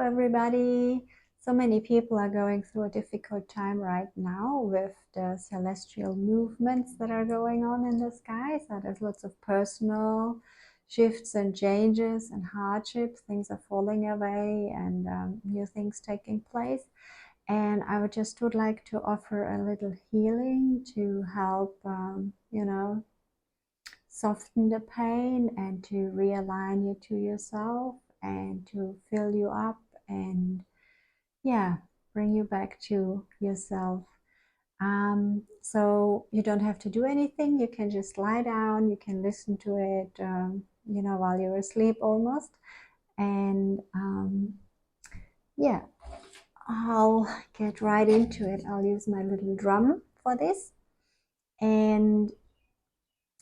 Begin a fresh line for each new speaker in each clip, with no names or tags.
everybody. So many people are going through a difficult time right now with the celestial movements that are going on in the sky. So there's lots of personal shifts and changes and hardships. Things are falling away and new things taking place. And I would like to offer a little healing to help, soften the pain and to realign you to yourself and to fill you up and bring you back to yourself. So you don't have to do anything. You can just lie down. You can listen to it, while you're asleep almost. And I'll get right into it. I'll use my little drum for this. And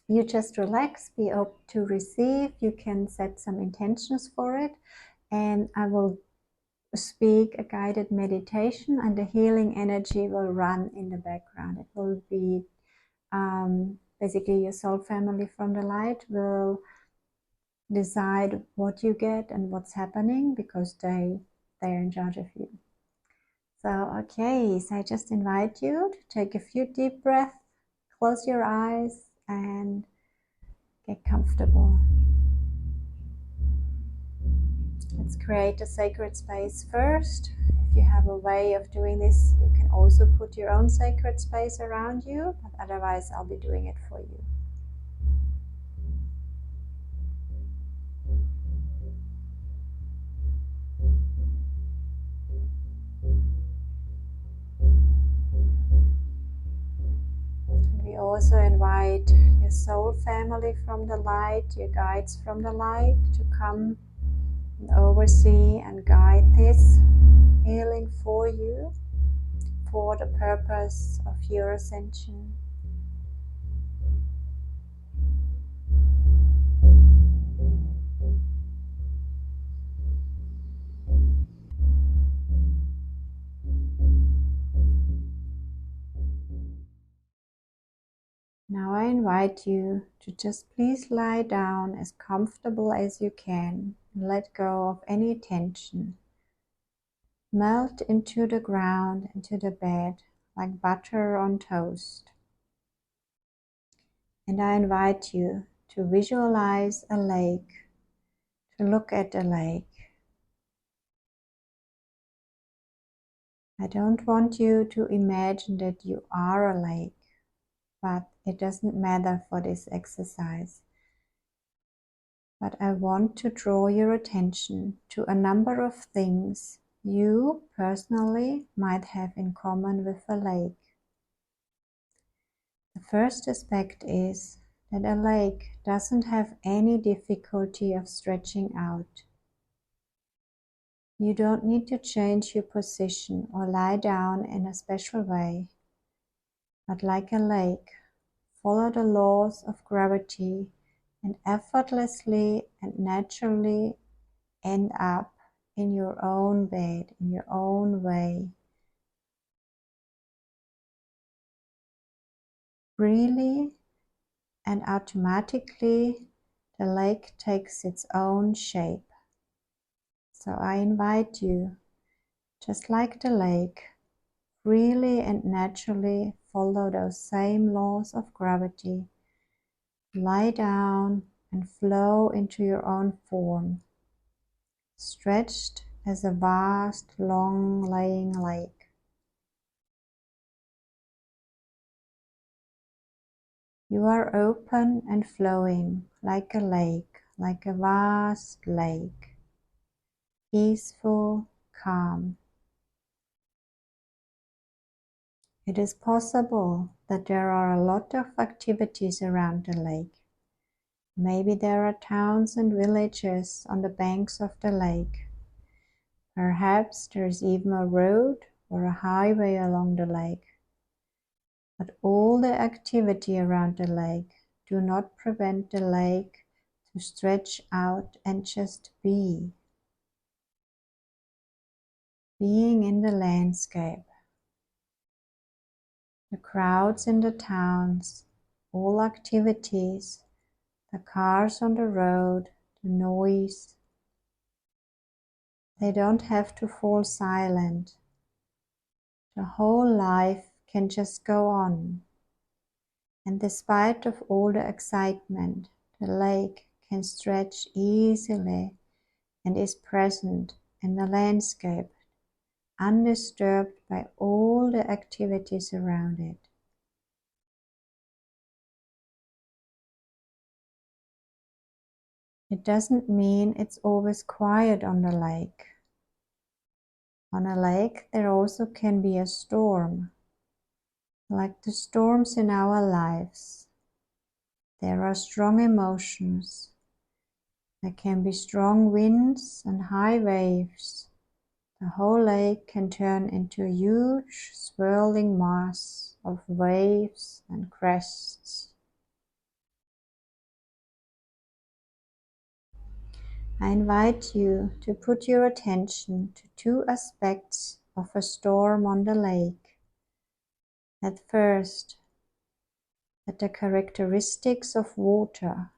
you just relax, be open to receive. You can set some intentions for it. And I will speak a guided meditation, and the healing energy will run in the background. It will be basically your soul family from the light will decide what you get and what's happening, because they're in charge of you. So okay, so I just invite you to take a few deep breaths, close your eyes and get comfortable. Let's create a sacred space first. If you have a way of doing this, you can also put your own sacred space around you, but otherwise I'll be doing it for you. We also invite your soul family from the light, your guides from the light, to come and oversee and guide this healing for you, for the purpose of your ascension. Now I invite you to just please lie down as comfortable as you can. Let go of any tension. Melt into the ground, into the bed, like butter on toast. And I invite you to visualize a lake, to look at the lake. I don't want you to imagine that you are a lake, but it doesn't matter for this exercise. But I want to draw your attention to a number of things you personally might have in common with a lake. The first aspect is that a lake doesn't have any difficulty of stretching out. You don't need to change your position or lie down in a special way, but like a lake, follow the laws of gravity and effortlessly and naturally end up in your own bed, in your own way. Freely and automatically, the lake takes its own shape. So I invite you, just like the lake, freely and naturally follow those same laws of gravity. Lie down and flow into your own form, stretched as a vast, long-laying lake. You are open and flowing like a lake, like a vast lake, peaceful, calm. It is possible that there are a lot of activities around the lake. Maybe there are towns and villages on the banks of the lake. Perhaps there is even a road or a highway along the lake. But all the activity around the lake do not prevent the lake to stretch out and just be. Being in the landscape. The crowds in the towns, all activities, the cars on the road, the noise. They don't have to fall silent. The whole life can just go on. And despite of all the excitement, the lake can stretch easily and is present in the landscape, undisturbed by all the activities around it. It doesn't mean it's always quiet on the lake. On a lake there also can be a storm, like the storms in our lives. There are strong emotions. There can be strong winds and high waves. The whole lake can turn into a huge swirling mass of waves and crests. I invite you to put your attention to two aspects of a storm on the lake. At first, at the characteristics of water.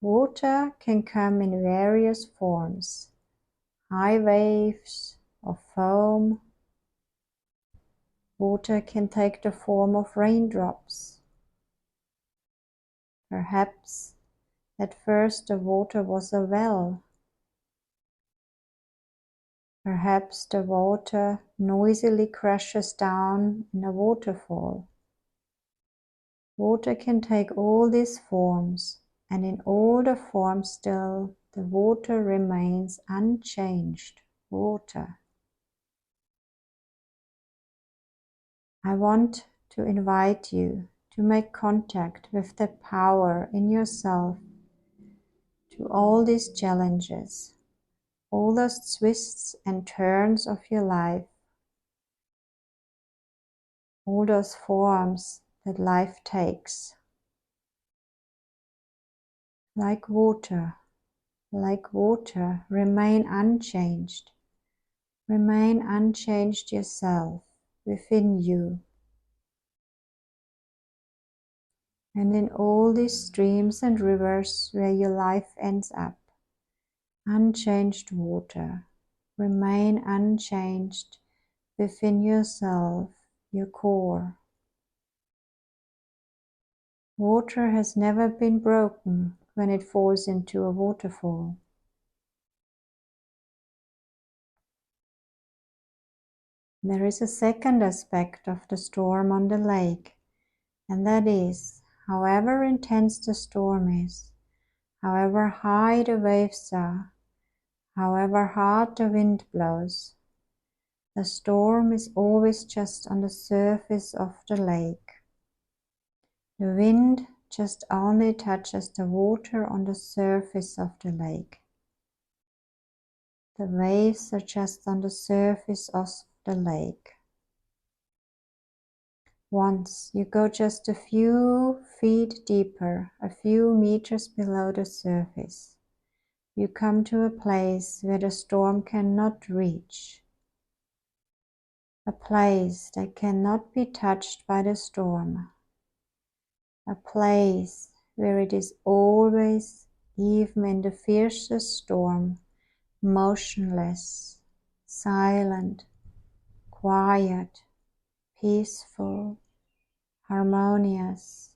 Water can come in various forms, high waves or foam. Water can take the form of raindrops. Perhaps at first the water was a well. Perhaps the water noisily crashes down in a waterfall. Water can take all these forms, and in all the forms still the water remains unchanged water. I want to invite you to make contact with the power in yourself to all these challenges, all those twists and turns of your life, all those forms that life takes. Like water, remain unchanged. Remain unchanged yourself within you. And in all these streams and rivers where your life ends up, unchanged water, remain unchanged within yourself, your core. Water has never been broken when it falls into a waterfall. There is a second aspect of the storm on the lake, and that is, however intense the storm is, however high the waves are, however hard the wind blows, the storm is always just on the surface of the lake. The wind just only touches the water on the surface of the lake. The waves are just on the surface of the lake. Once you go just a few feet deeper, a few meters below the surface, you come to a place where the storm cannot reach. A place that cannot be touched by the storm. A place where it is always, even in the fiercest storm, motionless, silent, quiet, peaceful, harmonious.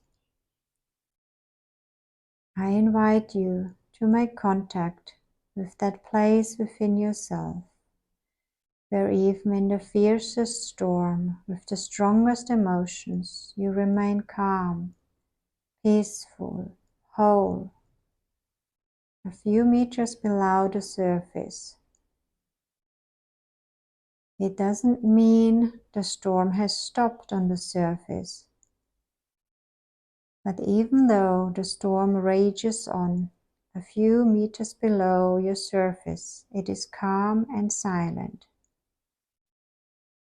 I invite you to make contact with that place within yourself, where even in the fiercest storm, with the strongest emotions, you remain calm, peaceful, whole, a few meters below the surface. It doesn't mean the storm has stopped on the surface. But even though the storm rages on, a few meters below your surface, it is calm and silent.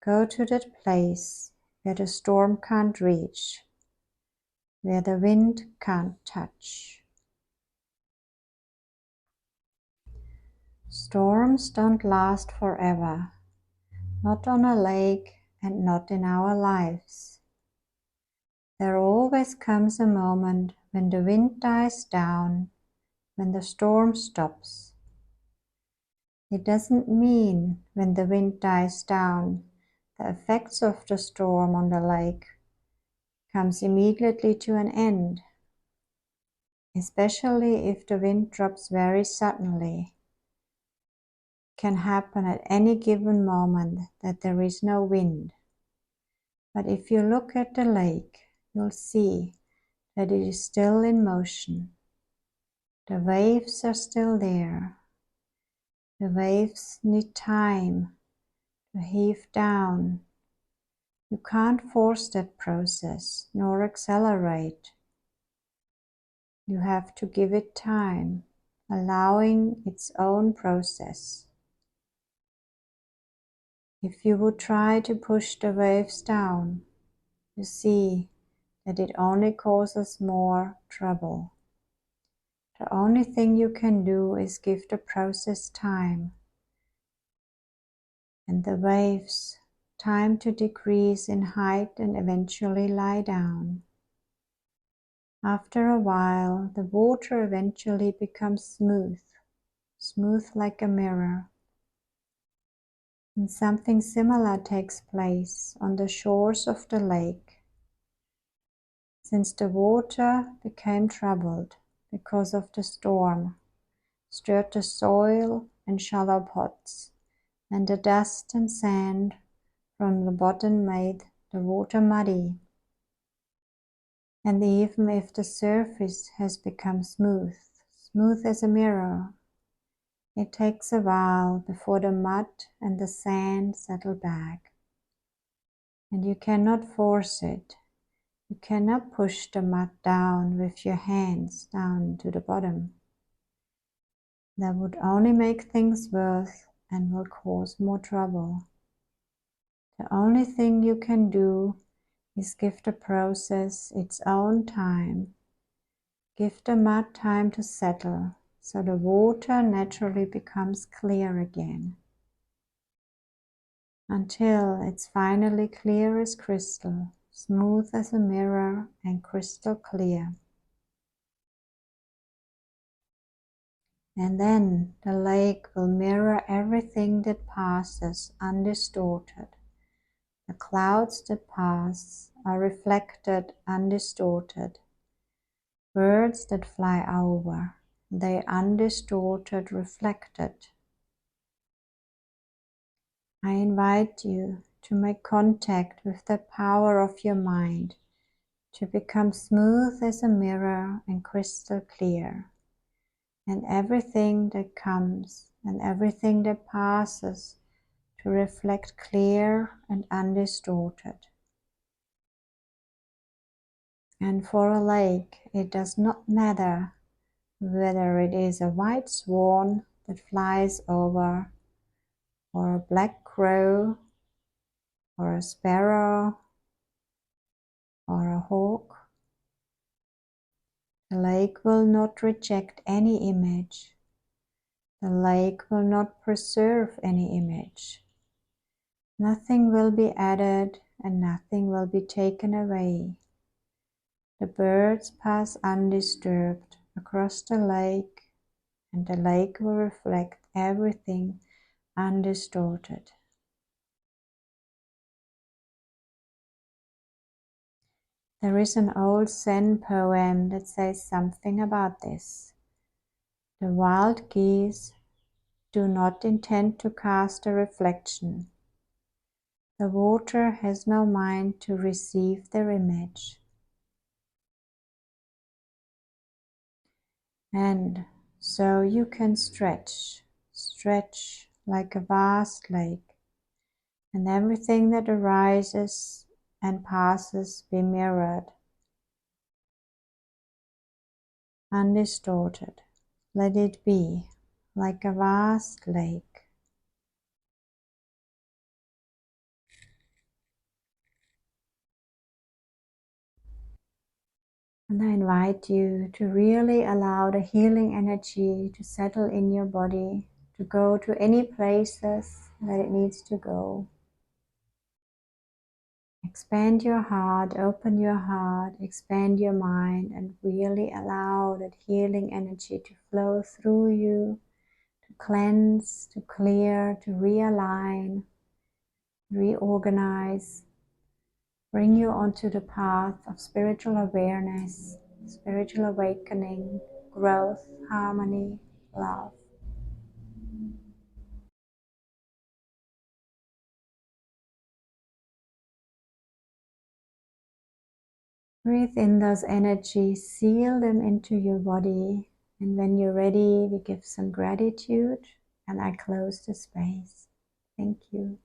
Go to that place where the storm can't reach, where the wind can't touch. Storms don't last forever, not on a lake and not in our lives. There always comes a moment when the wind dies down, when the storm stops. It doesn't mean when the wind dies down, the effects of the storm on the lake comes immediately to an end, especially if the wind drops very suddenly. It can happen at any given moment that there is no wind. But if you look at the lake, you'll see that it is still in motion. The waves are still there. The waves need time to heave down. You can't force that process nor accelerate. You have to give it time, allowing its own process. If you would try to push the waves down, you see that it only causes more trouble. The only thing you can do is give the process time, and the waves time to decrease in height and eventually lie down. After a while, the water eventually becomes smooth, smooth like a mirror. And something similar takes place on the shores of the lake. Since the water became troubled because of the storm, stirred the soil and shallow pots, and the dust and sand from the bottom made the water muddy. And even if the surface has become smooth, smooth as a mirror, it takes a while before the mud and the sand settle back. And you cannot force it. You cannot push the mud down with your hands down to the bottom. That would only make things worse and will cause more trouble. The only thing you can do is give the process its own time. Give the mud time to settle, so the water naturally becomes clear again, until it's finally clear as crystal, smooth as a mirror and crystal clear. And then the lake will mirror everything that passes undistorted. The clouds that pass are reflected undistorted. Birds that fly over, they undistorted, reflected. I invite you to make contact with the power of your mind, to become smooth as a mirror and crystal clear. And everything that comes and everything that passes to reflect clear and undistorted. And for a lake, it does not matter whether it is a white swan that flies over, or a black crow, or a sparrow, or a hawk. The lake will not reject any image. The lake will not preserve any image. Nothing will be added and nothing will be taken away. The birds pass undisturbed across the lake, and the lake will reflect everything undistorted. There is an old Zen poem that says something about this. The wild geese do not intend to cast a reflection. The water has no mind to receive their image. And so you can stretch like a vast lake, and everything that arises and passes be mirrored, undistorted. Let it be like a vast lake. And I invite you to really allow the healing energy to settle in your body, to go to any places that it needs to go. Expand your heart, open your heart, expand your mind, and really allow that healing energy to flow through you, to cleanse, to clear, to realign, reorganize, bring you onto the path of spiritual awareness, spiritual awakening, growth, harmony, love. Breathe in those energies, seal them into your body, and when you're ready, we give some gratitude, and I close the space. Thank you.